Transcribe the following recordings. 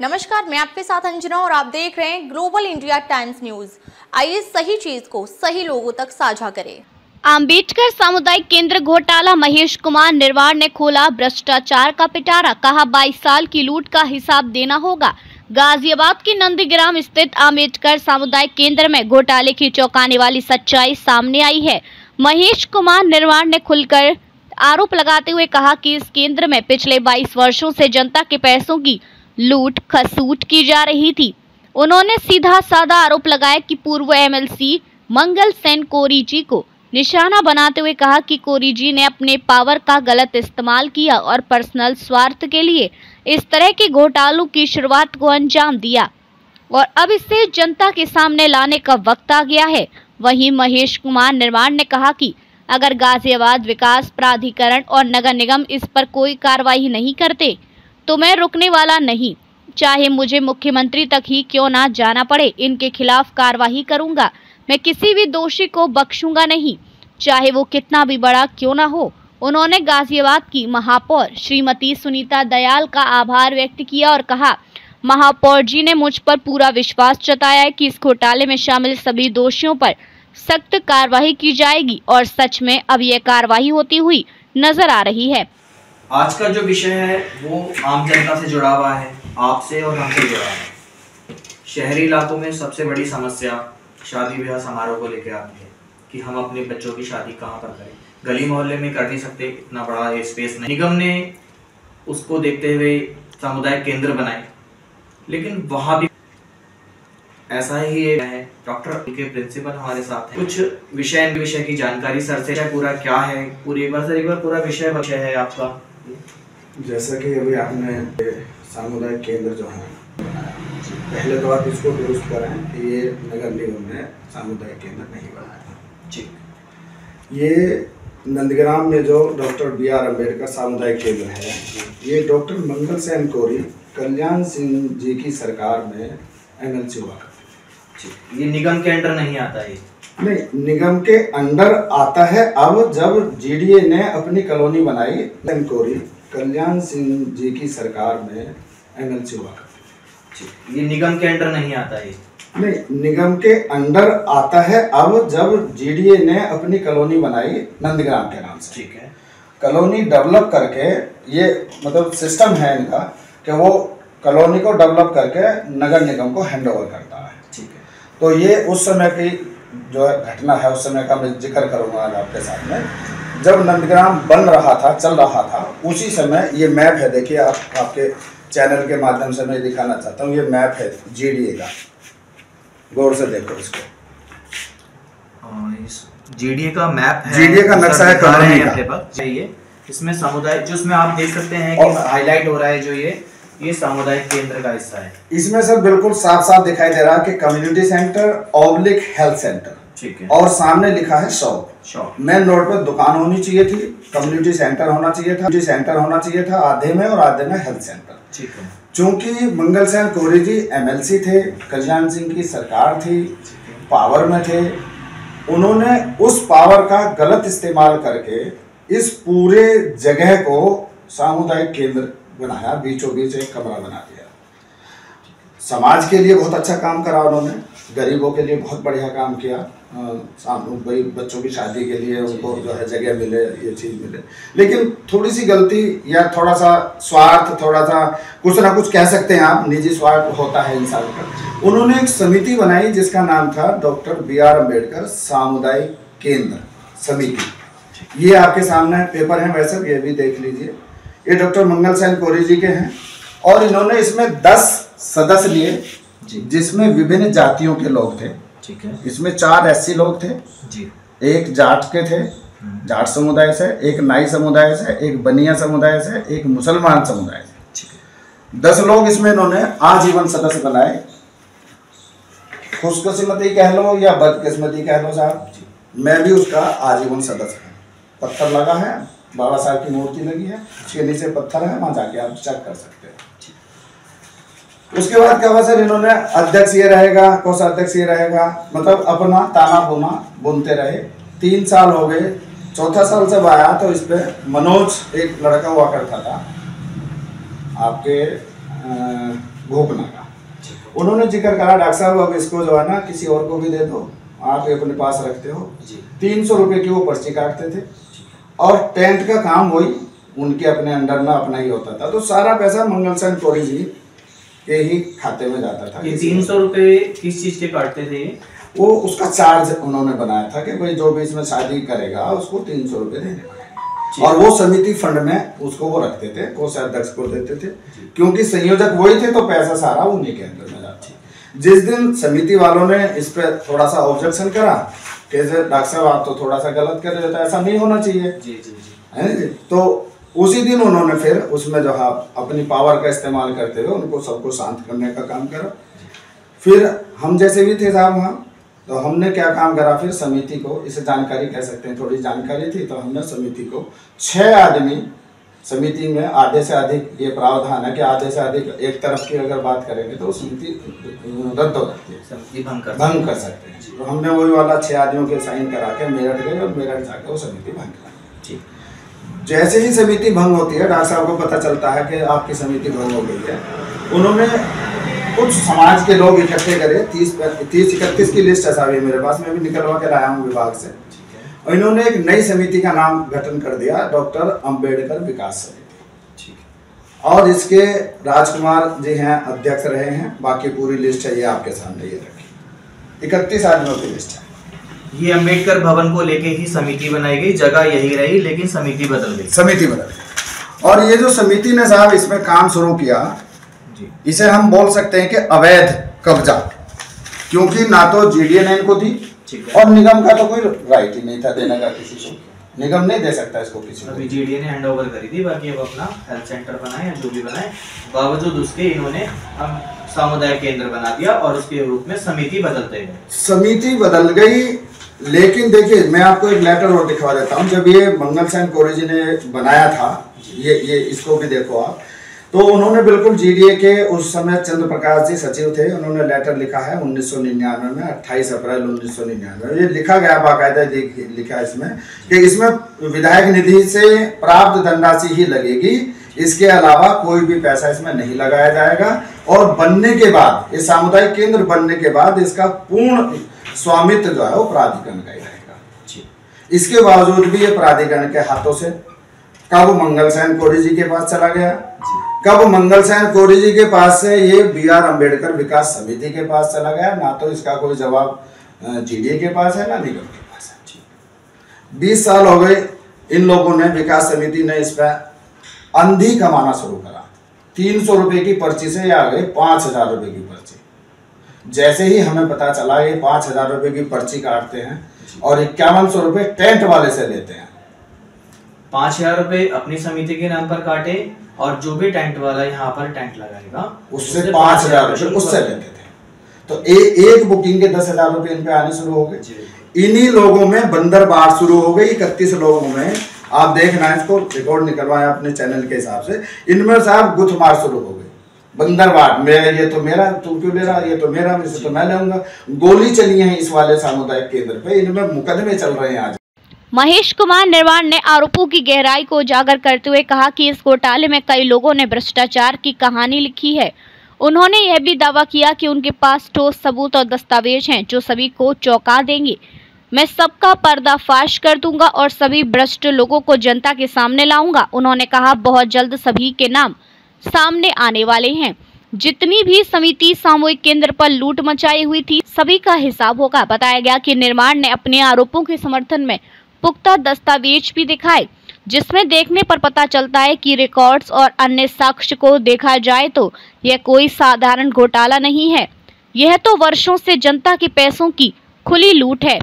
नमस्कार, मैं आपके साथ अंजना और आप देख रहे हैं ग्लोबल इंडिया टाइम्स न्यूज। आइए सही चीज को सही लोगों तक साझा करें। अम्बेडकर सामुदायिक केंद्र घोटाला, महेश कुमार निर्वाण ने खोला भ्रष्टाचार का पिटारा, कहा 22 साल की लूट का हिसाब देना होगा। गाजियाबाद की नंदीग्राम स्थित अम्बेडकर सामुदायिक केंद्र में घोटाले की चौंकाने वाली सच्चाई सामने आई है। महेश कुमार निर्वाण ने खुलकर आरोप लगाते हुए कहा कि इस केंद्र में पिछले 22 वर्षों से जनता के पैसों की लूट खसूट की जा रही थी। उन्होंने सीधा साधा आरोप लगाया कि पूर्व एमएलसी मंगल सेन कोरी जी को निशाना बनाते हुए कहा कि कोरी जी ने अपने पावर का गलत इस्तेमाल किया और पर्सनल स्वार्थ के लिए इस तरह के घोटालों की शुरुआत को अंजाम दिया और अब इसे जनता के सामने लाने का वक्त आ गया है। वहीं महेश कुमार निर्वाण ने कहा कि अगर गाजियाबाद विकास प्राधिकरण और नगर निगम इस पर कोई कार्रवाई नहीं करते तो मैं रुकने वाला नहीं, चाहे मुझे मुख्यमंत्री तक ही क्यों ना जाना पड़े, इनके खिलाफ कार्रवाई करूंगा। मैं किसी भी दोषी को बख्शूंगा नहीं, चाहे वो कितना भी बड़ा क्यों ना हो। उन्होंने गाजियाबाद की महापौर श्रीमती सुनीता दयाल का आभार व्यक्त किया और कहा, महापौर जी ने मुझ पर पूरा विश्वास जताया है कि इस घोटाले में शामिल सभी दोषियों पर सख्त कार्रवाई की जाएगी और सच में अब यह कार्रवाई होती हुई नजर आ रही है। आज का जो विषय है वो आम जनता से जुड़ा हुआ है, आपसे और हमसे जुड़ा है। शहरी इलाकों में सबसे बड़ी समस्या शादी ब्याह समारोह को लेकर आती है कि हम अपने बच्चों की शादी कहाँ पर करें। गली मोहल्ले में कर नहीं सकते, इतना बड़ा स्पेस नहीं। निगम ने उसको देखते हुए सामुदायिक केंद्र बनाए, लेकिन वहाँ भी ऐसा ही है। डॉक्टर के प्रिंसिपल हमारे साथ हैं। कुछ विषय की जानकारी सर से पूरा क्या है, पूरी एक बार पूरा विषय है आपका। जैसा कि अभी आपने सामुदायिक केंद्र जो है बनाया, पहले तो आप इसको दुरुस्त करें कि ये नगर निगम ने सामुदायिक केंद्र नहीं बनाया। ठीक, ये नंदीग्राम में जो डॉक्टर B.R. अम्बेडकर सामुदायिक केंद्र है, ये डॉक्टर मंगल सेन कोरी कल्याण सिंह जी की सरकार में एमएलसी हुआ करते। ये निगम के अंडर नहीं आता है? नहीं, निगम के अंडर आता है। अब जब जीडीए ने अपनी कॉलोनी बनाई, सेन कोरी कल्याण सिंह जी की सरकार में एमएलसी हुआ करते। ये निगम के अंडर नहीं आता है? नहीं, निगम के अंडर आता है। अब जब जीडीए ने अपनी कॉलोनी बनाई नंदीग्राम के नाम से, ठीक है, कॉलोनी डेवलप करके, ये मतलब सिस्टम है इनका कि वो कॉलोनी को डेवलप करके नगर निगम को हैंड ओवर करता है। ठीक है, तो ये उस समय की जो घटना है, उस समय का मैं जिक्र करूँगा आज आपके सामने। जब नंदीग्राम बन रहा था, चल रहा था, उसी समय ये मैप है, देखिए आपके चैनल के माध्यम से मैं दिखाना चाहता हूँ। ये मैप है जीडीए का, गौर से देखो इसको। जीडीए का मैप है, जीडीए का नक्शा है कॉलोनी का। ये इसमें समुदाय, जो इसमें आप देख सकते हैं कि हाईलाइट हो रहा है, जो ये सामुदायिक केंद्र का हिस्सा है। इसमें सर बिल्कुल साफ साफ दिखाई दे रहा है कि community centre oblique health centre, ठीक है, और सामने लिखा है शॉप। मेन रोड पर दुकान होनी चाहिए थी, कम्युनिटी सेंटर होना चाहिए था, आधे में और आधे में हेल्थ सेंटर। ठीक है, चूंकि मंगल सेन कोरी जी एमएलसी थे, कल्याण सिंह की सरकार थी, पावर में थे, उन्होंने उस पावर का गलत इस्तेमाल करके इस पूरे जगह को सामुदायिक केंद्र बनाया, बीचों बीच एक कमरा बना दिया। समाज के लिए बहुत अच्छा काम करा उन्होंने, गरीबों के लिए बहुत बढ़िया काम किया, भाई बच्चों की शादी के लिए उनको जो है जगह मिले, ये चीज़ मिले। लेकिन थोड़ी सी गलती या थोड़ा सा स्वार्थ, थोड़ा सा कुछ ना कुछ कह सकते हैं आप, निजी स्वार्थ होता है इंसान का। उन्होंने एक समिति बनाई जिसका नाम था डॉक्टर B.R. अम्बेडकर सामुदायिक केंद्र समिति। ये आपके सामने पेपर है, वैसे ये भी देख लीजिए। ये डॉक्टर मंगल सेन कोरी जी के हैं और इन्होंने इसमें 10 सदस्य लिए, जिसमें विभिन्न जातियों के लोग थे। ठीक है, इसमें 4 SC लोग थे जी, एक जाट के थे, जाट समुदाय से, एक नाई समुदाय से, एक बनिया समुदाय से, एक मुसलमान समुदाय से। ठीक है, 10 लोग इसमें इन्होंने आजीवन सदस्य बनाए। खुशकिस्मती कह लो या बदकिस्मती कह लो साहब, मैं भी उसका आजीवन सदस्य हूँ। पत्थर लगा है, बाबा साहब की मूर्ति लगी है, उसके नीचे पत्थर है, वहाँ जाके आप चेक कर सकते हैं। उसके बाद क्या हुआ सर, इन्होंने अध्यक्ष ये रहेगा, कोषाध्यक्ष ये रहेगा, मतलब अपना ताना बोना बुनते रहे। 3 साल हो गए, 4था साल जब आया तो इस पे मनोज एक लड़का हुआ करता था, आपके घोपना का। उन्होंने जिक्र करा डॉक्टर साहब अब इसको जो है ना किसी और को भी दे दो, आप अपने पास रखते हो। 300 रुपये की वो पर्ची काटते थे और टेंट का काम वही उनके अपने अंडर में अपना ही होता था। तो सारा पैसा मंगल सेन कोरी जी के ही खाते में जाता था। ये 300 रुपये किस चीज़ के काटते थे? वो उसका चार्ज उन्होंने बनाया था कि भाई जो भी इसमें शादी करेगा उसको 300 रुपये देने पड़ेंगे, और वो समिति फंड में उसको वो रखते थे, कोषाध्यक्ष को देते थे, क्योंकि संयोजक वही थे तो पैसा सारा उन्हीं के अंदर में जाता। जिस दिन समिति वालों ने इस पर थोड़ा सा ऑब्जेक्शन करा कि डॉक्टर साहब आप तो थोड़ा सा गलत कर रहे हो, ऐसा नहीं होना चाहिए, है ना जी, तो उसी दिन उन्होंने फिर उसमें जो है अपनी पावर का इस्तेमाल करते हुए उनको सबको शांत करने का काम करा। फिर हम जैसे भी थे साहब वहाँ, तो हमने क्या काम करा, फिर समिति को, इसे जानकारी कह सकते हैं, थोड़ी जानकारी थी, तो हमने समिति को 6 आदमी, समिति में आधे से अधिक ये प्रावधान है कि आधे से अधिक एक तरफ की अगर बात करेंगे तो समिति रद्द हो जाती है, भंग कर सकते हैं। तो हमने वही वाला 6 आदमियों के साइन करा के मेरठ गए और मेरठ जाकर वो समिति भंग करा। जैसे ही समिति भंग होती है, डॉक्टर साहब को पता चलता है कि आपकी समिति भंग हो गई है, उन्होंने कुछ समाज के लोग इकट्ठे करे, 30-31 की लिस्ट है साहब मेरे पास, मैं भी निकलवा के लाया हूँ विभाग से, और इन्होंने एक नई समिति का नाम गठन कर दिया, डॉक्टर अंबेडकर विकास समिति, और इसके राजकुमार जी हैं अध्यक्ष रहे हैं। बाकी पूरी लिस्ट है ये आपके सामने, ये रखी 31 आदमियों की लिस्ट है। ये अंबेडकर भवन को लेके ही समिति बनाई गई, जगह यही रही लेकिन समिति बदल गई। और ये जो समिति ने साहब इसमें काम शुरू किया, इसे हम बोल सकते हैं कि अवैध कब्जा, क्योंकि ना तो जीडीए ने इनको दी और निगम का तो कोई राइट ही नहीं था देने का किसी को, निगम नहीं दे सकता इसको किसी को। अभी जीडीए ने हैंड ओवर करी थी, बाकी अब अपना हेल्थ सेंटर बनाए या जो भी बनाए, बावजूद उसके इन्होंने हम सामुदायिक केंद्र बना दिया और उसके रूप में समिति बदलते गए। समिति बदल गई, लेकिन देखिए मैं आपको एक लेटर और दिखवा देता हूँ। जब ये मंगल सेन कोरी जी ने बनाया था, ये इसको भी देखो आप, तो उन्होंने बिल्कुल जीडीए के उस समय चंद्र प्रकाश जी सचिव थे, उन्होंने लेटर लिखा है 1999 में, 28 अप्रैल 1999। ये लिखा गया बाकायदा, लिखा है इसमें कि इसमें विधायक निधि से प्राप्त धनराशि ही लगेगी, इसके अलावा कोई भी पैसा इसमें नहीं लगाया जाएगा, और बनने के बाद, इस सामुदायिक केंद्र बनने के बाद इसका पूर्ण स्वामित्व जो है वो प्राधिकरण का ही रहेगा। इसके बावजूद भी ये प्राधिकरण के हाथों से कब मंगल सेन कोरी जी के पास चला गया, कब मंगल सेन कोरी जी के पास से ये BR अम्बेडकर विकास समिति के पास चला गया, ना तो इसका कोई जवाब जीडीए के पास है ना निगम के पास है। 20 साल हो गए इन लोगों ने, विकास समिति ने इस पर अंधी कमाना शुरू करा। 300 रुपये की पर्ची से ये आ गए 5000 रुपये की पर्ची। जैसे ही हमें पता चला ये 5000 रुपये की पर्ची काटते हैं और 5100 रुपये टेंट वाले से लेते हैं। 5000 रुपये अपनी समिति के नाम पर काटे, और जो भी टेंट वाला यहाँ पर टेंट लगाएगा उससे 5000 रुपये उससे लेते थे। तो एक बुकिंग के 10,000 रुपये इन पे आने शुरू हो गए। इन्हीं लोगों में बंदर बाढ़ शुरू हो गई। 31 लोगों में, आप देखना इसको रिकॉर्ड निकलवाया अपने चैनल के हिसाब से, इनमें साहब गुथमार शुरू हो गई, बंदरवाट, मैं ये तो मेरा, तू क्यों ले रहा, ये तो मेरा, इसे तो मैं लूंगा। गोली चली है इस वाले सामुदायिक केंद्र पे, इनमें मुकदमे चल रहे हैं आज। महेश कुमार निर्वाण ने आरोपों की गहराई को उजागर करते हुए कहा कि इस घोटाले में कई लोगों ने भ्रष्टाचार की कहानी लिखी है। उन्होंने यह भी दावा किया कि उनके पास ठोस सबूत और दस्तावेज हैं जो सभी को चौंका देंगे। मैं सबका पर्दाफाश कर दूंगा और सभी भ्रष्ट लोगों को जनता के सामने लाऊंगा। उन्होंने कहा बहुत जल्द सभी के नाम सामने आने वाले हैं। जितनी भी समिति सामूहिक केंद्र पर लूट मचाई हुई थी सभी का हिसाब होगा। बताया गया कि निर्माण ने अपने आरोपों के समर्थन में पुख्ता दस्तावेज भी दिखाए, जिसमें देखने पर पता चलता है कि रिकॉर्ड्स और अन्य साक्ष्य को देखा जाए तो यह कोई साधारण घोटाला नहीं है, यह तो वर्षों से जनता के पैसों की खुली लूट है।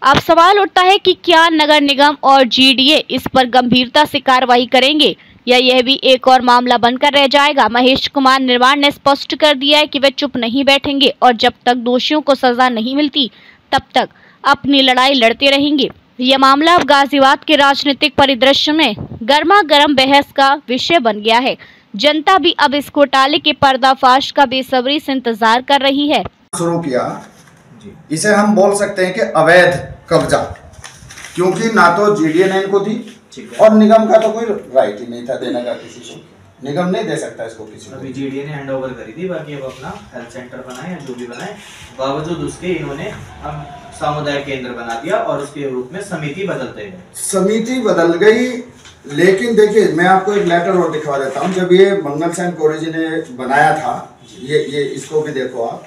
अब सवाल उठता है कि क्या नगर निगम और जीडीए इस पर गंभीरता से कार्रवाई करेंगे या यह भी एक और मामला बनकर रह जाएगा। महेश कुमार निर्वाण ने स्पष्ट कर दिया है कि वे चुप नहीं बैठेंगे और जब तक दोषियों को सजा नहीं मिलती तब तक अपनी लड़ाई लड़ते रहेंगे। यह मामला अब गाजियाबाद के राजनीतिक परिदृश्य में गर्मा गर्म बहस का विषय बन गया है। जनता भी अब इस घोटाले के पर्दाफाश का बेसब्री से इंतजार कर रही है। शुरू किया, इसे हम बोल सकते हैं कि अवैध कब्जा, क्योंकि ना तो जीडीए ने इनको दी और निगम का तो कोई राइट ही नहीं था देने का किसी को, निगम नहीं दे सकता इसको किसी को। अभी जीडीए ने हैंड ओवर करी थी, बाकी अब अपना हेल्थ सेंटर बनाए या जो भी बनाए, बावजूद उसके इन्होंने अब सामुदायिक केंद्र बना दिया और उसके रूप में समिति बदलते गए। समिति बदल गई, लेकिन देखिए मैं आपको एक लेटर और दिखा देता हूँ। जब ये मंगल सेन कोरी जी ने बनाया था, ये इसको भी देखो आप,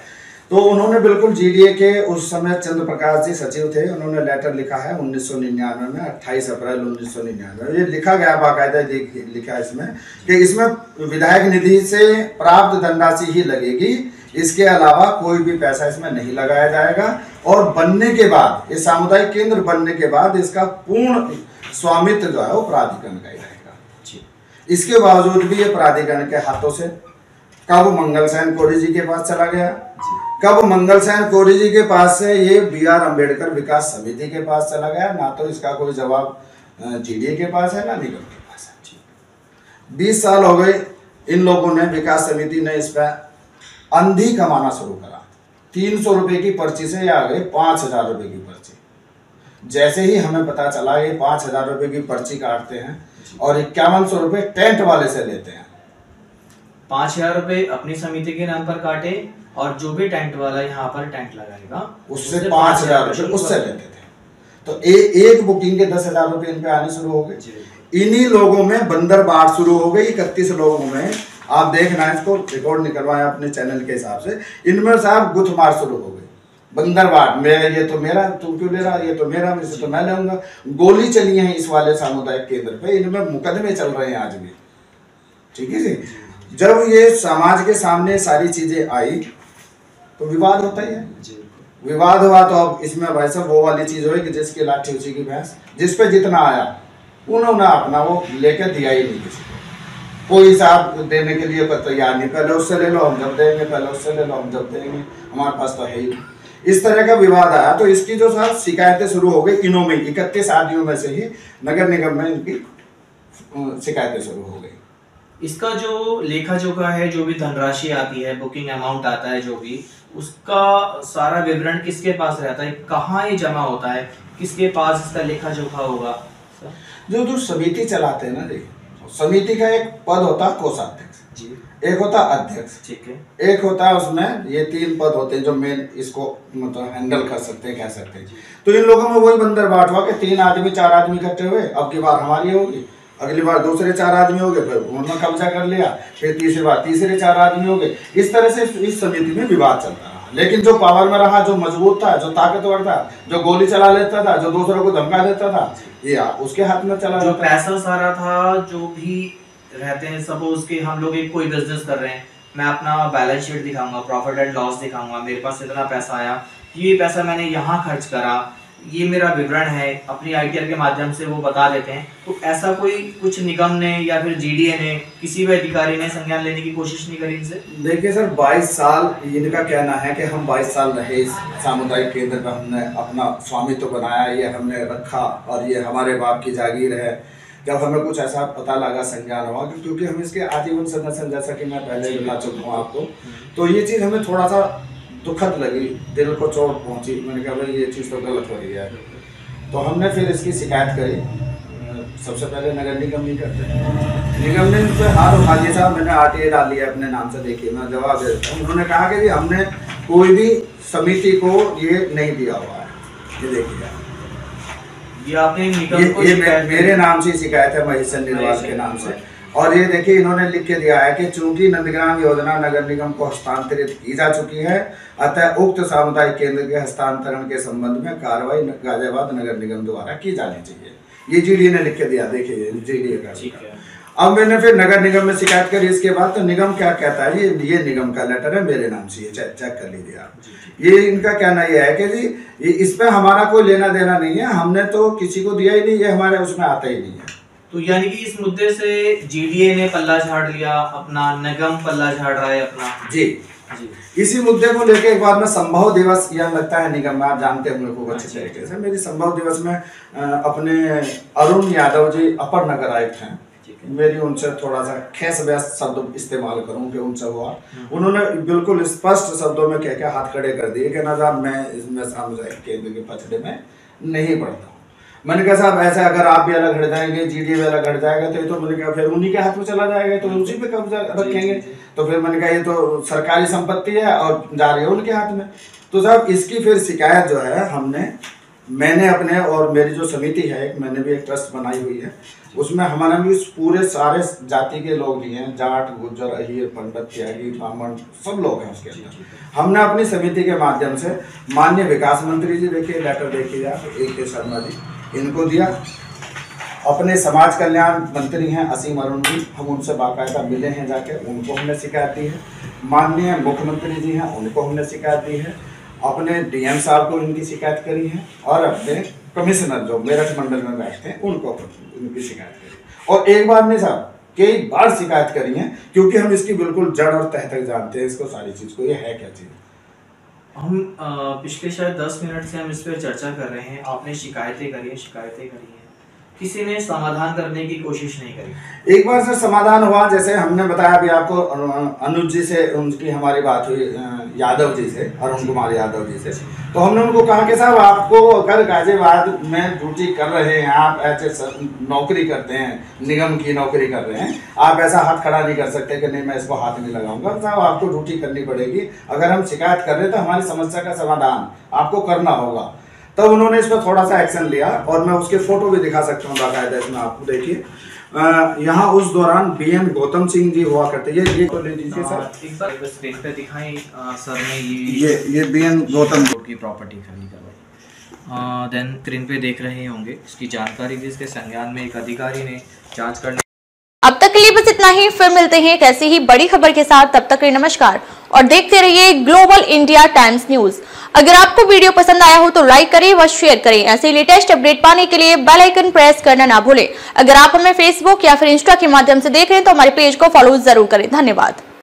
तो उन्होंने बिल्कुल जीडीए के उस समय चंद्र प्रकाश जी सचिव थे, उन्होंने लेटर लिखा है 1999 में, 28 अप्रैल 1999। ये लिखा गया बाकायदा, लिखा है इसमें कि इसमें विधायक निधि से प्राप्त धनराशि ही लगेगी, इसके अलावा कोई भी पैसा इसमें नहीं लगाया जाएगा। और बनने के बाद, ये सामुदायिक केंद्र बनने के बाद इसका पूर्ण स्वामित्व जो है वो प्राधिकरण का ही रहेगा। इसके बावजूद भी ये प्राधिकरण के हाथों से कब मंगल सेन कोरी जी के पास चला गया, कब मंगल सेन कोरी जी के पास से ये BR अम्बेडकर विकास समिति के पास चला गया। ना तो इसका कोई जवाब जीडीए के पास है, ना निगम के पास है। 20 साल हो गए इन लोगों ने, विकास समिति ने इस पर अंधी कमाना शुरू करा। 300 रुपए की पर्ची से आ गए 5000 रुपए की पर्ची। जैसे ही हमें पता चला ये 5000 रुपए की पर्ची काटते हैं और 5100 रुपए टेंट वाले से लेते हैं। 5000 रुपए अपनी समिति के नाम पर काटे और जो भी टेंट वाला यहाँ पर टेंट लगाएगा उससे 5000 रुपए उससे लेते थे। तो एक बुकिंग के 10,000 रुपए इन पे आने शुरू हो गए। इन्हीं लोगों में बंदर बाढ़ शुरू हो गई। 31 लोगों में, आप देखना, इसको रिकॉर्ड निकलवाया अपने चैनल के हिसाब से, इनमें साहब गुथमार शुरू हो गई। बंदर बाढ़, मेरा ये तो मेरा, तू क्यों ले रहा, ये तो मेरा, मुझसे तो मैं लूंगा। गोली चली है इस वाले सामुदायिक केंद्र पे, इनमें मुकदमे चल रहे हैं आज भी। ठीक है जी। जब ये समाज के सामने सारी चीजें आई तो विवाद होता ही है। विवाद हुआ तो अब इसमें भाई साहब वो वाली चीज हुई कि जिसकी लाठी उसी की भैंस, जिस पे जितना आया उन्होंने अपना वो लेकर दिया ही नहीं किसी को। कोई हिसाब देने के लिए तैयार नहीं, पहले उससे ले लो हम जब देंगे, पहले उससे ले लो हम जब देंगे, हमारे पास तो है ही। इस तरह का विवाद आया तो इसकी जो साहब शिकायतें शुरू हो गई इनों में, 31 आदमियों में से ही नगर निगम में इनकी शिकायतें शुरू हो गई। इसका जो लेखा जोखा है, जो भी धनराशि आती है, बुकिंग अमाउंट आता है, जो भी उसका सारा विवरण किसके पास रहता है, कहाँ ये जमा होता है, किसके पास इसका लेखा जोखा होगा? जो समिति चलाते हैं ना, देखिए समिति का एक पद होता है कोषाध्यक्ष जी, एक होता है अध्यक्ष, ठीक है, एक होता है उसमें ये 3 पद होते हैं जो मेन इसको मतलब हैंडल कर सकते हैं, कह सकते हैं। तो इन लोगों में वही बंदर बाट हुआ कि 3 आदमी 4 आदमी इकट्ठे हुए, अब की बार हमारी होगी, अगली बार दूसरे 4 आदमी हो गए, फिर उन्होंने कब्जा कर लिया, फिर तीसरी बार तीसरे 4 आदमी हो गए। इस तरह से इस समिति में विवाद चलता रहा। लेकिन जो पावर में रहा, जो मजबूत था, जो ताकतवर था, जो गोली चला लेता था, जो दूसरों को धमका देता था, ये उसके हाथ में चला। जो पैसा सारा था, जो भी रहते हैं, सपोज कि हम लोग एक कोई बिजनेस कर रहे हैं, मैं अपना बैलेंस शीट दिखाऊंगा, प्रॉफिट एंड लॉस दिखाऊंगा, मेरे पास इतना पैसा आया, ये पैसा मैंने यहाँ खर्च करा, ये मेरा विवरण है, अपनी आईटीआर के माध्यम से वो बता देते हैं। तो ऐसा कोई कुछ निगम ने या फिर जीडीए ने, किसी भी अधिकारी ने संज्ञान लेने की कोशिश नहीं करी इनसे? देखिए सर, 22 साल इनका कहना है कि हम 22 साल रहे इस सामुदायिक केंद्र का, हमने अपना स्वामित्व बनाया, ये हमने रखा और ये हमारे बाप की जागीर है। जब हमें कुछ ऐसा पता लगा, संज्ञान हुआ, क्योंकि हम इसके आजीवन सदस्य, जैसा कि मैं पहले बता चुका हूँ आपको, तो ये चीज़ हमें थोड़ा सा दुखद लगी, दिल को चोट पहुंची। मैंने कहा भाई ये चीज़ तो गलत हो रही है। तो हमने फिर इसकी शिकायत करी। सबसे पहले नगर निगम नहीं करते, निगम ने उन पर हाथ उठा लिया, साहब मैंने RTA डाल लिया अपने नाम से, देखिए मैं जवाब दे देता हूँ। उन्होंने कहा कि जी हमने कोई भी समिति को ये नहीं दिया हुआ है, ये देखिए ये आपने निगम को मेरे नाम से शिकायत है, महेश निर्वाल के नाम से। और ये देखिए इन्होंने लिख के दिया है कि चूंकि नंदग्राम योजना नगर निगम को हस्तांतरित की जा चुकी है, अतः उक्त सामुदायिक केंद्र के हस्तांतरण के संबंध में कार्रवाई गाजियाबाद नगर निगम द्वारा की जानी चाहिए। ये जीडीए ने लिख के दिया, देखिए जीडीए का। अब मैंने फिर नगर निगम में शिकायत करी। इसके बाद तो निगम क्या कहता है, ये निगम का लेटर है मेरे नाम से, ये चेक कर लीजिए आप। ये इनका कहना ये है कि जी इस पे हमारा कोई लेना देना नहीं है, हमने तो किसी को दिया ही नहीं, ये हमारे उसमें आता ही नहीं है। तो यानी कि इस मुद्दे से जीडीए ने पल्ला झाड़ लिया अपना, निगम पल्ला झाड़ रहा है अपना। जी इसी मुद्दे को लेके एक बार मैं संभव दिवस यहाँ लगता है निगम में, आप जानते हैं मेरे को अच्छे तरीके से, मेरी संभव दिवस में अपने अरुण यादव जी अपर नगर आयुक्त हैं, मेरी उनसे थोड़ा सा खेस व्यस्त शब्द इस्तेमाल करूं कि उनसे हुआ, उन्होंने बिल्कुल स्पष्ट शब्दों में कह हाथ खड़े कर दिए कि ना साहब मैं इसमें सामुदायिक केंद्र के पचड़े में नहीं पड़ता हूँ। मैंने कहा साहब ऐसा अगर आप भी अलग हट जाएंगे, जीडी भी अलग हट जाएगा तो ये तो मैंने कहा फिर उन्हीं के हाथ में चला जाएगा, तो उसी पे कब्जा रखेंगे। तो फिर मैंने कहा ये तो सरकारी संपत्ति है और जा रही है उनके हाथ में। तो साहब इसकी फिर शिकायत जो है मैंने अपने और मेरी जो समिति है मैंने भी एक ट्रस्ट बनाई हुई है, उसमें हमारे भी पूरे सारे जाति के लोग भी हैं, जाट, गुज्जर, अहीर, पंडित, त्यागी, ब्राह्मण, सब लोग हैं उसके अंदर। हमने अपनी समिति के माध्यम से माननीय विकास मंत्री जी, देखिए लेटर देखिए आप, A.K. शर्मा जी, इनको दिया। अपने समाज कल्याण मंत्री हैं असीम अरुण जी, हम उनसे बाकायदा मिले हैं जाके, उनको हमने शिकायत दी है। माननीय मुख्यमंत्री जी हैं, उनको हमने शिकायत दी है। अपने DM साहब को इनकी शिकायत करी है और अपने कमिश्नर जो मेरठ मंडल में बैठते हैं उनको इनकी शिकायत करी। और एक बार नहीं साहब, कई बार शिकायत करी है, क्योंकि हम इसकी बिल्कुल जड़ और तह तक जानते हैं इसको, सारी चीज़ को, ये है क्या चीज़। हम पिछले शायद 10 मिनट से हम इस पर चर्चा कर रहे हैं। आपने शिकायतें करी हैं, किसी ने समाधान करने की कोशिश नहीं करी। एक बार सर समाधान हुआ, जैसे हमने बताया अभी आपको, अनुज जी से उनकी हमारी बात हुई, यादव जी से, अरुण कुमार यादव जी से। तो हमने उनको कहा कि साहब आपको अगर गाजियाबाद में ड्यूटी कर रहे हैं, आप ऐसे नौकरी करते हैं, निगम की नौकरी कर रहे हैं, आप ऐसा हाथ खड़ा नहीं कर सकते कि नहीं मैं इसको हाथ नहीं लगाऊंगा। साहब आपको ड्यूटी करनी पड़ेगी, अगर हम शिकायत कर रहे हैं तो हमारी समस्या का समाधान आपको करना होगा। तब उन्होंने इस पर थोड़ा सा एक्शन लिया और मैं उसके फोटो भी दिखा सकता हूँ बाकायदा इसमें, आपको देखिए। यहाँ उस दौरान BN गौतम सिंह जी हुआ करते, ये तो ले लीजिए सर, एक बार स्क्रीन पे दिखाएं सर ने ये BN गौतम की प्रॉपर्टी खरीद करवाई। देन स्क्रीन पे देख रहे होंगे इसकी जानकारी भी इसके संज्ञान में एक अधिकारी ने जांच करने। अब तक के लिए बस इतना ही, फिर मिलते हैं एक ऐसी ही बड़ी खबर के साथ। तब तक के लिए नमस्कार और देखते रहिए ग्लोबल इंडिया टाइम्स न्यूज। अगर आपको वीडियो पसंद आया हो तो लाइक करें व शेयर करें। ऐसे लेटेस्ट अपडेट पाने के लिए बेल आइकन प्रेस करना ना भूलें। अगर आप हमें फेसबुक या फिर इंस्टा के माध्यम से देख रहे हैं तो हमारे पेज को फॉलो जरूर करें। धन्यवाद।